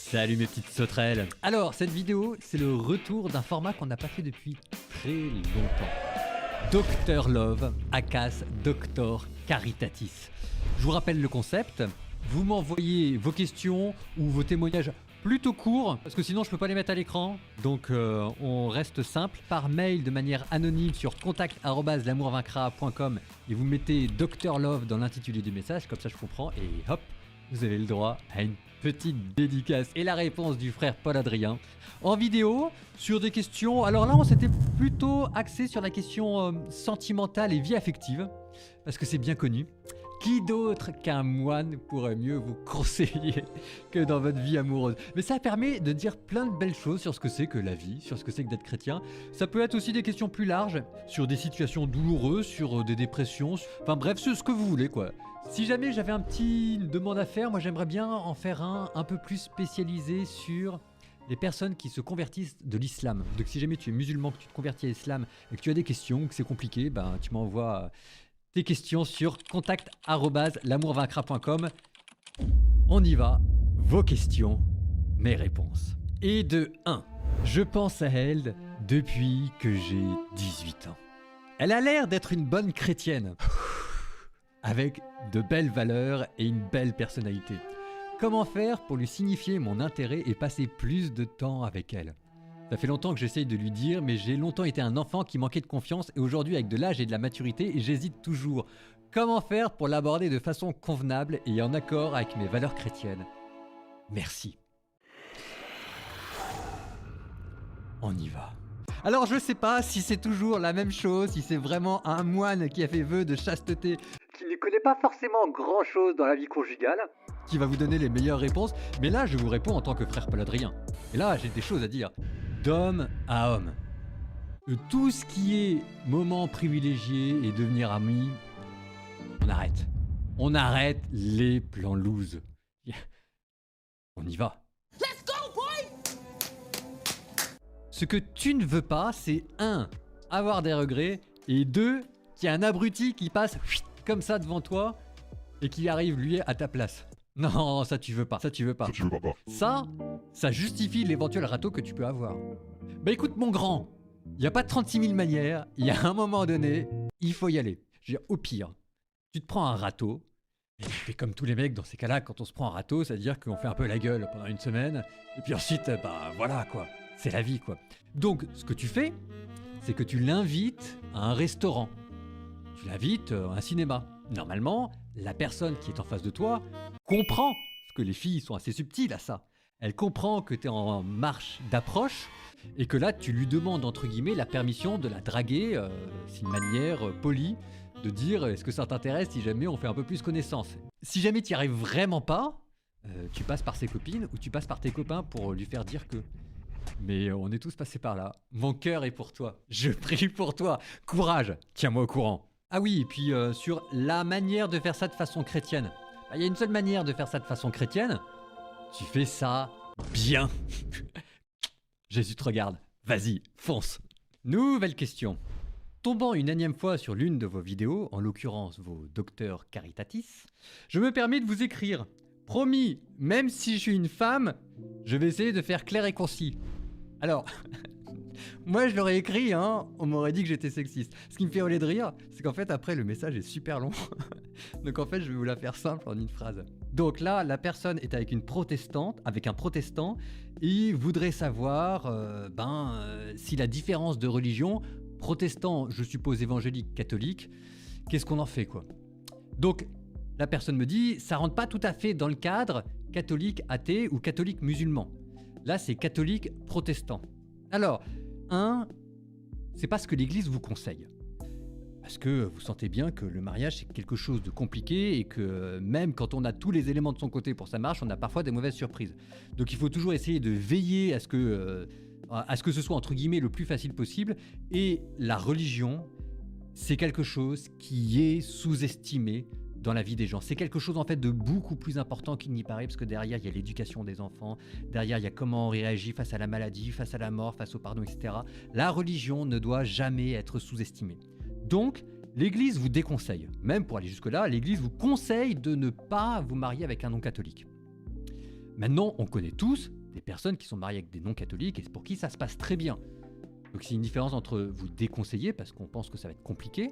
Salut mes petites sauterelles. Alors, cette vidéo, c'est le retour d'un format qu'on n'a pas fait depuis très longtemps. Dr Love, ACAS Doctor Caritatis. Je vous rappelle le concept. Vous m'envoyez vos questions ou vos témoignages plutôt courts, parce que sinon je peux pas les mettre à l'écran. Donc on reste simple. Par mail de manière anonyme sur contact@l'amourvaincra.com et vous mettez Dr Love dans l'intitulé du message, comme ça je comprends, et hop, vous avez le droit à une petite dédicace et la réponse du frère Paul Adrien en vidéo sur des questions. Alors là, on s'était plutôt axé sur la question sentimentale et vie affective, parce que c'est bien connu. Qui d'autre qu'un moine pourrait mieux vous conseiller que dans votre vie amoureuse? Mais ça permet de dire plein de belles choses sur ce que c'est que la vie, sur ce que c'est que d'être chrétien. Ça peut être aussi des questions plus larges, sur des situations douloureuses, sur des dépressions, enfin bref, ce que vous voulez quoi. Si jamais j'avais un petit demande à faire, moi j'aimerais bien en faire un peu plus spécialisé sur les personnes qui se convertissent de l'islam. Donc si jamais tu es musulman, que tu te convertis à l'islam et que tu as des questions, que c'est compliqué, ben tu m'envoies tes questions sur contact@l'amourvaincra.com. On y va, vos questions, mes réponses. Et de 1, je pense à elle depuis que j'ai 18 ans. Elle a l'air d'être une bonne chrétienne, avec de belles valeurs et une belle personnalité. Comment faire pour lui signifier mon intérêt et passer plus de temps avec elle? Ça fait longtemps que j'essaye de lui dire, mais j'ai longtemps été un enfant qui manquait de confiance et aujourd'hui avec de l'âge et de la maturité, j'hésite toujours. Comment faire pour l'aborder de façon convenable et en accord avec mes valeurs chrétiennes? Merci. On y va. Alors je sais pas si c'est toujours la même chose, si c'est vraiment un moine qui a fait vœu de chasteté, qui ne connaît pas forcément grand chose dans la vie conjugale, qui va vous donner les meilleures réponses, mais là je vous réponds en tant que frère Paul Adrien. Et là j'ai des choses à dire. D'homme à homme. Tout ce qui est moment privilégié et devenir ami, on arrête. On arrête les plans loose. On y va. Let's go, boy! Ce que tu ne veux pas, c'est 1. Avoir des regrets, et 2. Qu'il y a un abruti qui passe comme ça devant toi et qui arrive lui à ta place. Non, ça tu veux pas, ça tu veux pas. Ça justifie l'éventuel râteau que tu peux avoir. Bah écoute mon grand, il n'y a pas 36 000 manières, il y a un moment donné, il faut y aller. Je veux dire, au pire, tu te prends un râteau, et tu fais comme tous les mecs dans ces cas-là, quand on se prend un râteau, c'est-à-dire qu'on fait un peu la gueule pendant une semaine, et puis ensuite, bah voilà quoi, c'est la vie quoi. Donc ce que tu fais, c'est que tu l'invites à un restaurant, tu l'invites à un cinéma. Normalement, la personne qui est en face de toi comprend, parce que les filles sont assez subtiles à ça. Elle comprend que tu es en marche d'approche et que là, tu lui demandes, entre guillemets, la permission de la draguer. C'est une manière polie de dire est-ce que ça t'intéresse si jamais on fait un peu plus connaissance. Si jamais tu n'y arrives vraiment pas, tu passes par ses copines ou tu passes par tes copains pour lui faire dire que. Mais on est tous passés par là. Mon cœur est pour toi. Je prie pour toi. Courage, tiens-moi au courant. Ah oui, et puis sur la manière de faire ça de façon chrétienne. Il y a une seule manière de faire ça de façon chrétienne. Tu fais ça bien. Jésus te regarde. Vas-y, fonce. Nouvelle question. Tombant une énième fois sur l'une de vos vidéos, en l'occurrence vos docteurs caritatis, je me permets de vous écrire. Promis, même si je suis une femme, je vais essayer de faire clair et concis. Alors... Moi je l'aurais écrit, hein, on m'aurait dit que j'étais sexiste. Ce qui me fait hurler de rire, c'est qu'en fait après le message est super long. Donc en fait je vais vous la faire simple en une phrase. Donc là la personne est avec une protestante, avec un protestant, et il voudrait savoir si la différence de religion, protestant je suppose évangélique, catholique, qu'est-ce qu'on en fait quoi. Donc la personne me dit ça rentre pas tout à fait dans le cadre catholique athée ou catholique musulman. Là c'est catholique protestant. Alors, c'est pas ce que l'Église vous conseille. Parce que vous sentez bien que le mariage c'est quelque chose de compliqué et que même quand on a tous les éléments de son côté pour ça marche, on a parfois des mauvaises surprises. Donc il faut toujours essayer de veiller à ce que ce soit entre guillemets le plus facile possible. Et la religion, c'est quelque chose qui est sous-estimé dans la vie des gens. C'est quelque chose en fait de beaucoup plus important qu'il n'y paraît, parce que derrière il y a l'éducation des enfants, derrière il y a comment on réagit face à la maladie, face à la mort, face au pardon, etc. La religion ne doit jamais être sous-estimée. Donc l'Église vous déconseille, même pour aller jusque-là, l'Église vous conseille de ne pas vous marier avec un non-catholique. Maintenant, on connaît tous des personnes qui sont mariées avec des non-catholiques et pour qui ça se passe très bien. Donc c'est une différence entre vous déconseiller parce qu'on pense que ça va être compliqué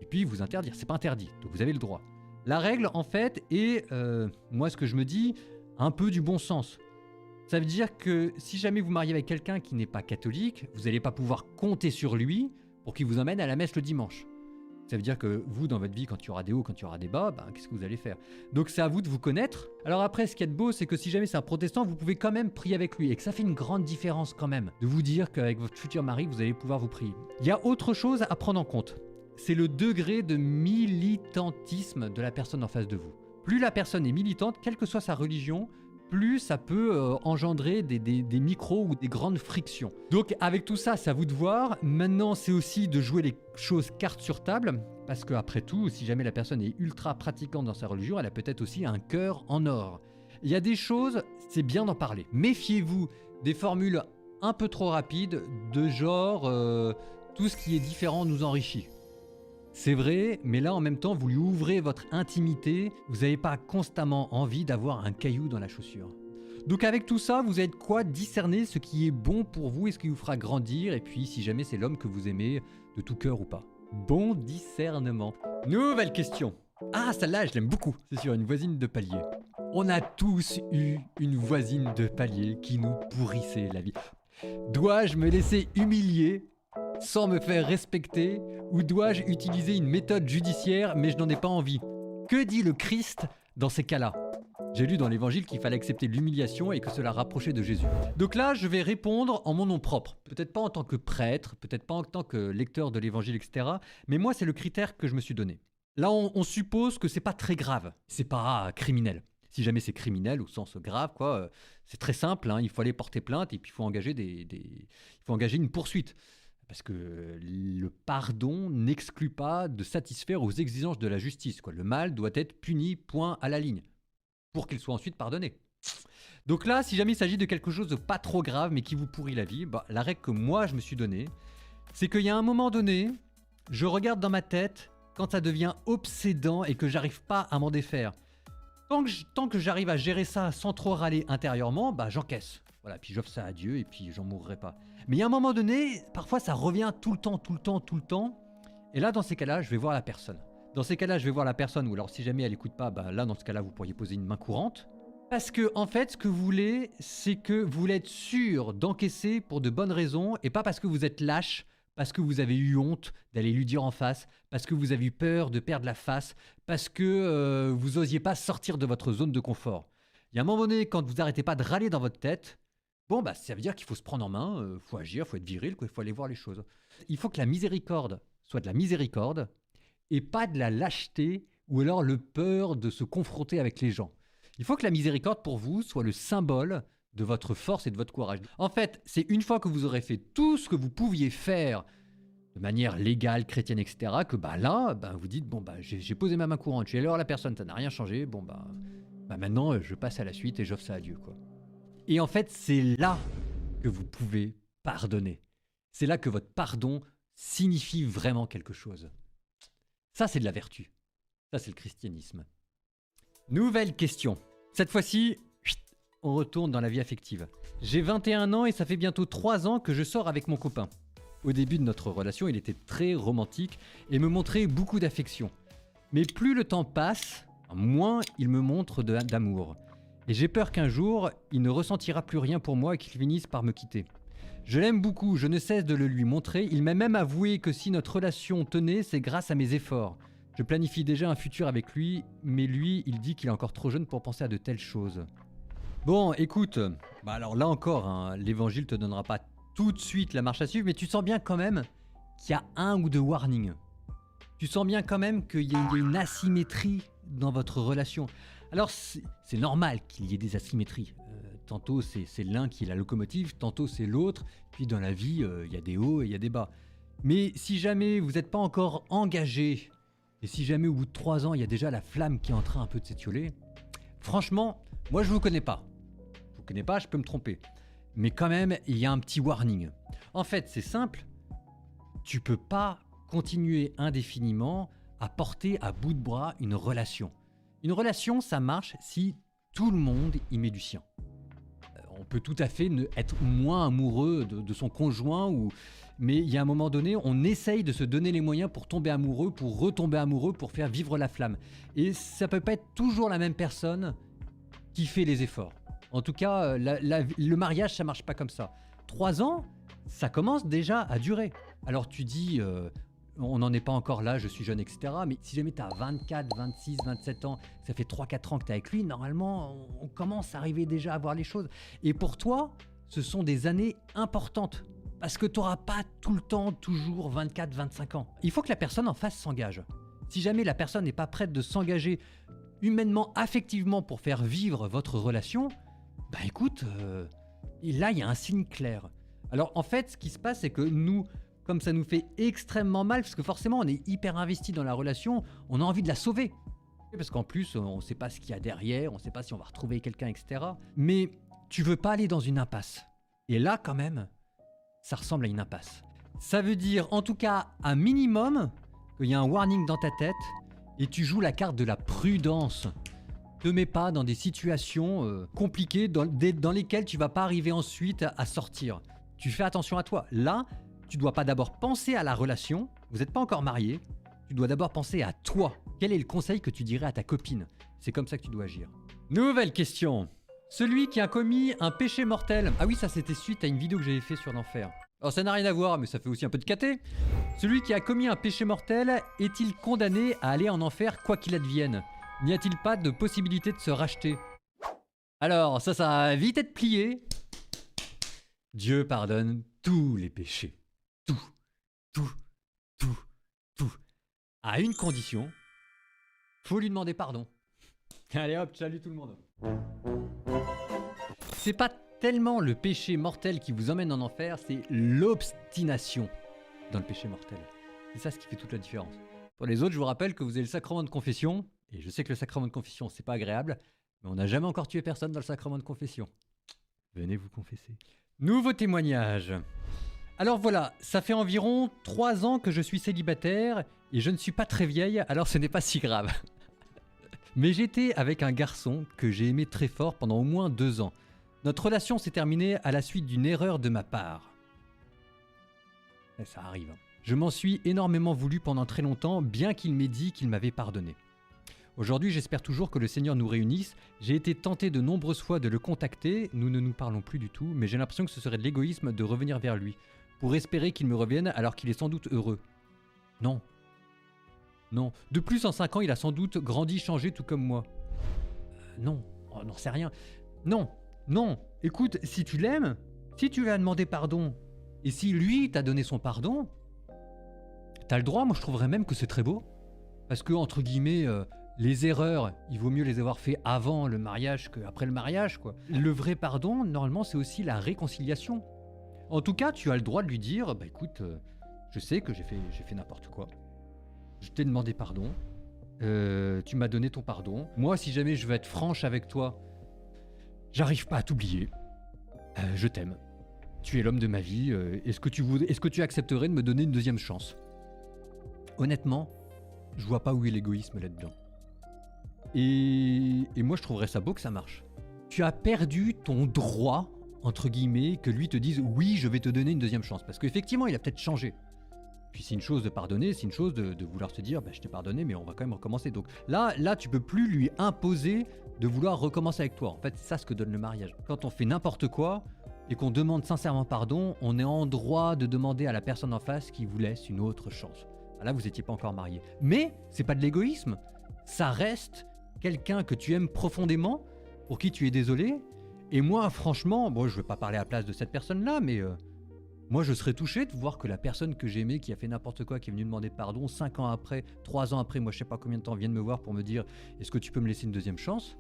et puis vous interdire. C'est pas interdit, donc vous avez le droit. La règle, en fait, est, moi ce que je me dis, un peu du bon sens. Ça veut dire que si jamais vous mariez avec quelqu'un qui n'est pas catholique, vous n'allez pas pouvoir compter sur lui pour qu'il vous emmène à la messe le dimanche. Ça veut dire que vous, dans votre vie, quand il y aura des hauts, quand il y aura des bas, ben, qu'est-ce que vous allez faire? Donc c'est à vous de vous connaître. Alors après, ce qui est de beau, c'est que si jamais c'est un protestant, vous pouvez quand même prier avec lui. Et que ça fait une grande différence quand même de vous dire qu'avec votre futur mari, vous allez pouvoir vous prier. Il y a autre chose à prendre en compte. C'est le degré de militantisme de la personne en face de vous. Plus la personne est militante, quelle que soit sa religion, plus ça peut engendrer des micros ou des grandes frictions. Donc avec tout ça, c'est à vous de voir. Maintenant, c'est aussi de jouer les choses cartes sur table, parce qu'après tout, si jamais la personne est ultra pratiquante dans sa religion, elle a peut-être aussi un cœur en or. Il y a des choses, c'est bien d'en parler. Méfiez-vous des formules un peu trop rapides, de genre tout ce qui est différent nous enrichit. C'est vrai, mais là en même temps, vous lui ouvrez votre intimité, vous n'avez pas constamment envie d'avoir un caillou dans la chaussure. Donc avec tout ça, vous êtes quoi? Discerner ce qui est bon pour vous et ce qui vous fera grandir, et puis si jamais c'est l'homme que vous aimez de tout cœur ou pas. Bon discernement. Nouvelle question. Ah, celle-là, je l'aime beaucoup. C'est sur une voisine de palier. On a tous eu une voisine de palier qui nous pourrissait la vie. Dois-je me laisser humilier sans me faire respecter, ou dois-je utiliser une méthode judiciaire mais je n'en ai pas envie? Que dit le Christ dans ces cas-là? J'ai lu dans l'évangile qu'il fallait accepter l'humiliation et que cela rapprochait de Jésus. Donc là, je vais répondre en mon nom propre. Peut-être pas en tant que prêtre, peut-être pas en tant que lecteur de l'évangile, etc. Mais moi, c'est le critère que je me suis donné. Là, on suppose que c'est pas très grave, c'est pas criminel. Si jamais c'est criminel au sens grave, quoi, c'est très simple, hein, il faut aller porter plainte et puis il faut engager il faut engager une poursuite. Parce que le pardon n'exclut pas de satisfaire aux exigences de la justice, quoi. Le mal doit être puni, point à la ligne, pour qu'il soit ensuite pardonné. Donc là, si jamais il s'agit de quelque chose de pas trop grave, mais qui vous pourrit la vie, bah, la règle que moi je me suis donnée, c'est qu'il y a un moment donné, je regarde dans ma tête quand ça devient obsédant et que j'arrive pas à m'en défaire. Tant que j'arrive à gérer ça sans trop râler intérieurement, bah j'encaisse. Voilà, puis j'offre ça à Dieu et puis j'en mourrai pas. Mais il y a un moment donné, parfois ça revient tout le temps. Et là, dans ces cas-là, je vais voir la personne. Dans ces cas-là, je vais voir la personne, ou alors si jamais elle écoute pas, bah là, dans ce cas-là, vous pourriez poser une main courante. Parce que, en fait, ce que vous voulez, c'est que vous voulez être sûr d'encaisser pour de bonnes raisons, et pas parce que vous êtes lâche, parce que vous avez eu honte d'aller lui dire en face, parce que vous avez eu peur de perdre la face, parce que vous osiez pas sortir de votre zone de confort. Il y a un moment donné, quand vous n'arrêtez pas de râler dans votre tête, bon, bah, ça veut dire qu'il faut se prendre en main, faut agir, faut être viril, il faut aller voir les choses. Il faut que la miséricorde soit de la miséricorde et pas de la lâcheté ou alors le peur de se confronter avec les gens. Il faut que la miséricorde pour vous soit le symbole de votre force et de votre courage. En fait, c'est une fois que vous aurez fait tout ce que vous pouviez faire de manière légale, chrétienne, etc., que bah, là, bah, vous dites, bon, bah, j'ai posé ma main courante, je suis allé voir la personne, ça n'a rien changé, bon, bah maintenant, je passe à la suite et j'offre ça à Dieu, quoi. Et en fait, c'est là que vous pouvez pardonner. C'est là que votre pardon signifie vraiment quelque chose. Ça, c'est de la vertu. Ça, c'est le christianisme. Nouvelle question. Cette fois-ci, on retourne dans la vie affective. J'ai 21 ans et ça fait bientôt 3 ans que je sors avec mon copain. Au début de notre relation, il était très romantique et me montrait beaucoup d'affection. Mais plus le temps passe, moins il me montre d'amour. Et j'ai peur qu'un jour, il ne ressentira plus rien pour moi et qu'il finisse par me quitter. Je l'aime beaucoup, je ne cesse de le lui montrer. Il m'a même avoué que si notre relation tenait, c'est grâce à mes efforts. Je planifie déjà un futur avec lui, mais lui, il dit qu'il est encore trop jeune pour penser à de telles choses. Bon, écoute, bah alors là encore, hein, l'évangile te donnera pas tout de suite la marche à suivre, mais tu sens bien quand même qu'il y a un ou deux warnings. Tu sens bien quand même qu'il y a une asymétrie dans votre relation. Alors c'est normal qu'il y ait des asymétries. Tantôt c'est l'un qui est la locomotive, tantôt c'est l'autre. Puis dans la vie, il y a des hauts et il y a des bas. Mais si jamais vous n'êtes pas encore engagé, et si jamais au bout de 3 ans, il y a déjà la flamme qui est en train un peu de s'étioler, franchement, moi je vous connais pas. Je vous connais pas, je peux me tromper. Mais quand même, il y a un petit warning. En fait, c'est simple. Tu peux pas continuer indéfiniment à porter à bout de bras une relation. Une relation, ça marche si tout le monde y met du sien. On peut tout à fait être moins amoureux de son conjoint, mais il y a un moment donné, on essaye de se donner les moyens pour tomber amoureux, pour retomber amoureux, pour faire vivre la flamme. Et ça peut pas être toujours la même personne qui fait les efforts. En tout cas, le mariage, ça marche pas comme ça. 3 ans, ça commence déjà à durer. Alors tu dis, on n'en est pas encore là, je suis jeune, etc. Mais si jamais tu as 24, 26, 27 ans, ça fait 3-4 ans que tu es avec lui, normalement, on commence à arriver déjà à voir les choses. Et pour toi, ce sont des années importantes. Parce que tu n'auras pas tout le temps, toujours 24, 25 ans. Il faut que la personne en face s'engage. Si jamais la personne n'est pas prête de s'engager humainement, affectivement pour faire vivre votre relation, bah écoute, là il y a un signe clair. Alors en fait, ce qui se passe, c'est que nous, comme ça nous fait extrêmement mal, parce que forcément on est hyper investi dans la relation, on a envie de la sauver. Parce qu'en plus, on ne sait pas ce qu'il y a derrière, on ne sait pas si on va retrouver quelqu'un, etc. Mais tu veux pas aller dans une impasse. Et là quand même, ça ressemble à une impasse. Ça veut dire, en tout cas, un minimum, qu'il y a un warning dans ta tête et tu joues la carte de la prudence. Te mets pas dans des situations compliquées dans lesquelles tu vas pas arriver ensuite à sortir. Tu fais attention à toi. Là, tu dois pas d'abord penser à la relation. Vous n'êtes pas encore mariés. Tu dois d'abord penser à toi. Quel est le conseil que tu dirais à ta copine? C'est comme ça que tu dois agir. Nouvelle question. Celui qui a commis un péché mortel. Ah oui, ça c'était suite à une vidéo que j'avais fait sur l'enfer. Alors ça n'a rien à voir, mais ça fait aussi un peu de caté. Celui qui a commis un péché mortel est-il condamné à aller en enfer quoi qu'il advienne? N'y a-t-il pas de possibilité de se racheter? Alors ça va vite être plié. Dieu pardonne tous les péchés. Tout. À une condition. Faut lui demander pardon. Allez hop, salut tout le monde. C'est pas tellement le péché mortel qui vous emmène en enfer, c'est l'obstination dans le péché mortel. C'est ça ce qui fait toute la différence. Pour les autres, je vous rappelle que vous avez le sacrement de confession, et je sais que le sacrement de confession, c'est pas agréable, mais on n'a jamais encore tué personne dans le sacrement de confession. Venez vous confesser. Nouveau témoignage. Alors voilà, ça fait environ 3 ans que je suis célibataire, et je ne suis pas très vieille, alors ce n'est pas si grave. Mais j'étais avec un garçon que j'ai aimé très fort pendant au moins 2 ans. Notre relation s'est terminée à la suite d'une erreur de ma part. Et ça arrive. Je m'en suis énormément voulu pendant très longtemps, bien qu'il m'ait dit qu'il m'avait pardonné. Aujourd'hui, j'espère toujours que le Seigneur nous réunisse. J'ai été tenté de nombreuses fois de le contacter, nous ne nous parlons plus du tout, mais j'ai l'impression que ce serait de l'égoïsme de revenir vers lui, pour espérer qu'il me revienne alors qu'il est sans doute heureux. Non. Non. De plus, en 5 ans, il a sans doute grandi, changé tout comme moi. Non. On n'en sait rien. Non. Non. Écoute, si tu l'aimes, si tu lui as demandé pardon, et si lui t'a donné son pardon, t'as le droit, moi je trouverais même que c'est très beau. Parce que, entre guillemets, les erreurs, il vaut mieux les avoir fait avant le mariage qu'après le mariage, quoi. Le vrai pardon, normalement, c'est aussi la réconciliation. En tout cas, tu as le droit de lui dire, bah écoute, je sais que j'ai fait n'importe quoi. Je t'ai demandé pardon. Tu m'as donné ton pardon. Moi, si jamais je veux être franche avec toi, j'arrive pas à t'oublier. Je t'aime. Tu es l'homme de ma vie. Est-ce que tu accepterais de me donner une deuxième chance? Honnêtement, je vois pas où est l'égoïsme là-dedans. Et moi, je trouverais ça beau que ça marche. Tu as perdu ton droit, entre guillemets, que lui te dise « oui, je vais te donner une deuxième chance ». Parce qu'effectivement, il a peut-être changé. Puis c'est une chose de pardonner, c'est une chose de vouloir se dire bah, « je t'ai pardonné, mais on va quand même recommencer ». Donc là, tu peux plus lui imposer de vouloir recommencer avec toi. En fait, c'est ça ce que donne le mariage. Quand on fait n'importe quoi et qu'on demande sincèrement pardon, on est en droit de demander à la personne en face qui vous laisse une autre chance. Là, vous n'étiez pas encore marié. Mais c'est pas de l'égoïsme. Ça reste quelqu'un que tu aimes profondément, pour qui tu es désolé. Et moi, franchement, bon, je ne vais pas parler à la place de cette personne-là, mais moi, je serais touché de voir que la personne que j'aimais, qui a fait n'importe quoi, qui est venue demander pardon, 5 ans après, 3 ans après, moi, je sais pas combien de temps, vient de me voir pour me dire « Est-ce que tu peux me laisser une deuxième chance ?»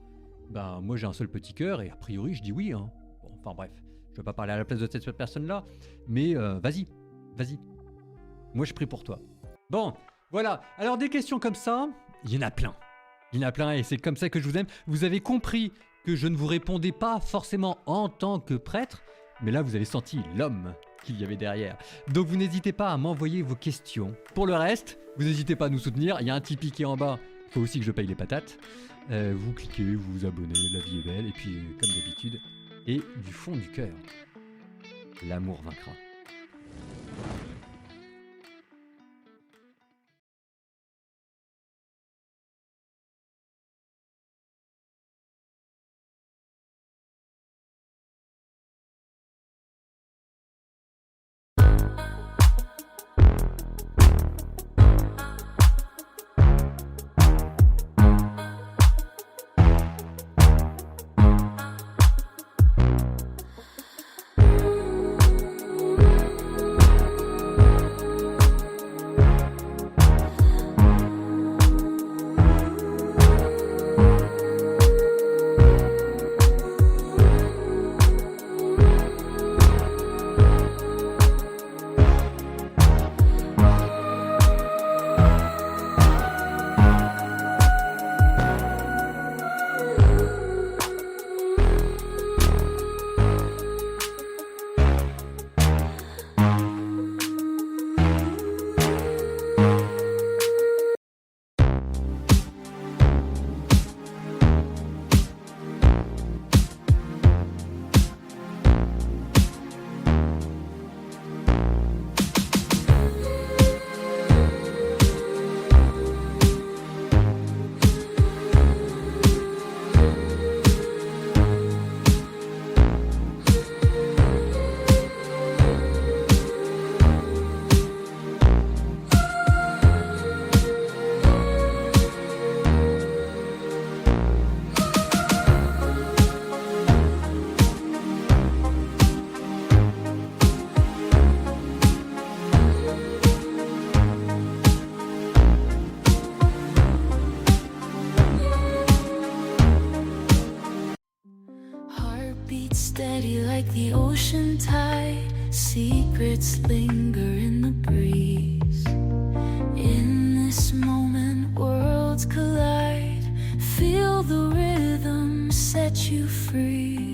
Ben, moi, j'ai un seul petit cœur, et a priori, je dis oui. Hein. Bon, enfin bref, je ne vais pas parler à la place de cette personne-là, mais vas-y. Moi, je prie pour toi. Bon, voilà. Alors, des questions comme ça, il y en a plein. Il y en a plein et c'est comme ça que je vous aime. Vous avez compris que je ne vous répondais pas forcément en tant que prêtre, mais là, vous avez senti l'homme qu'il y avait derrière. Donc, vous n'hésitez pas à m'envoyer vos questions. Pour le reste, vous n'hésitez pas à nous soutenir. Il y a un Tipeee qui est en bas. faut aussi que je paye les patates. Vous cliquez, vous vous abonnez, la vie est belle. Et puis, comme d'habitude, et du fond du cœur, l'amour vaincra. Beat steady like the ocean tide. Secrets linger in the breeze. In this moment, worlds collide. Feel the rhythm set you free.